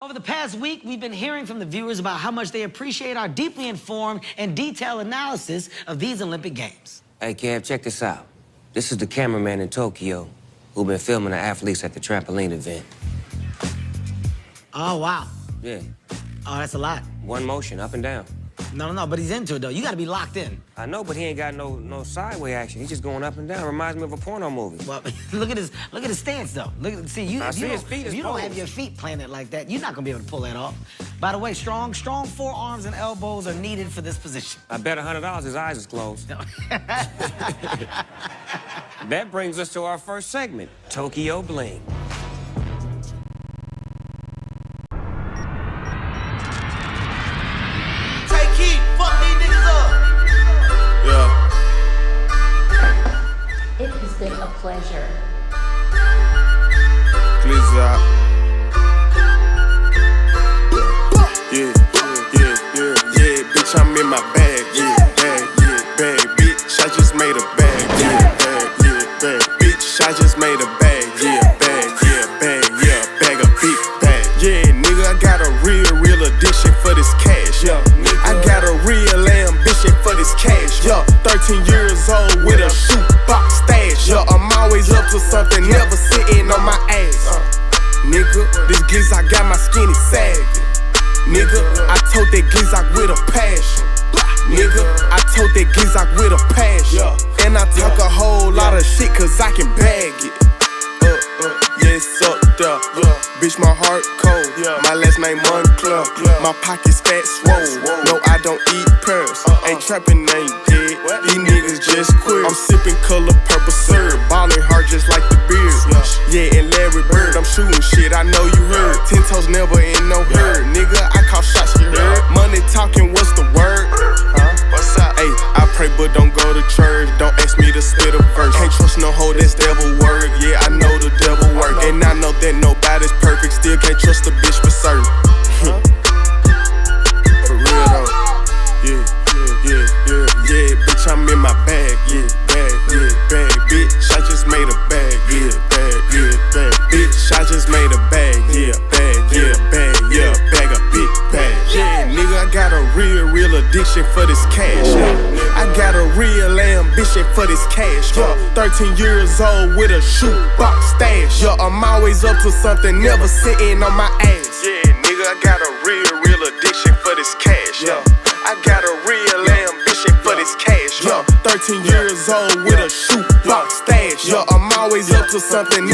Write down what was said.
Over the past week, we've been hearing from the viewers about how much they appreciate our deeply informed and detailed analysis of these Olympic Games. Hey, Kev, check this out. This is the cameraman in Tokyo who been filming the athletes at the trampoline event. Oh, wow. Yeah. Oh, that's a lot. One motion, up and down. No, but he's into it, though. You gotta be locked in. I know, but he ain't got no sideway action. He's just going up and down. Reminds me of a porno movie. Well, look at his stance, though. See, his feet if you don't have your feet planted like that, you're not gonna be able to pull that off. By the way, strong forearms and elbows are needed for this position. I bet $100 his eyes is closed. That brings us to our first segment, Tokyo Bling. It has been a pleasure. Blizzard. Yeah, bitch, I'm in my bag, bag, bitch, I just made a bag, bag, bitch, I just made a bag, bag, a big bag, nigga, I got a real addiction for this cash, I got a real ambition for this cash, 13 years old with a shoebox stash, I'm always up to something, never sitting on my ass, nigga, this giz I got my skinny sagging. Nigga, I told that Gizak with a passion. Nigga, I told that Gizak with a passion. And I talk a whole lot of shit cause I can bag it. Yes, up there. Bitch, my heart cold. My last name Moncler. My pockets fat swole. No, I don't eat pearls. Ain't trapping, ain't dead. These niggas just queer. I'm sipping color purple syrup. Ballin' hard just like the beard. Yeah, and Larry Bird, I'm shooting shit, I know you heard. 10 toes never in no hurt. Nigga, I call shots, you heard. Money talking, what's the word? What's up? Ayy, I pray but don't go to church. Don't ask me to spit a verse. Can't trust no hoe, that's devil word. Yeah, I know the devil work. And I know that nobody's perfect. Still can't trust a bitch for certain. For real though. Yeah, bitch, I'm in my bag. Bag, bitch, I just made a bag. Bag, bitch, I just made a bag. Bag, a big bag. Nigga, I got a real addiction for this cash. I got a real ambition for this cash. 13 years old with a shoebox stash. I'm always up to something, never sitting on my ass. Nigga, I got a real addiction for this cash. I got a real ambition for this cash. 13 years old with a shoebox stash. I'm always up to something,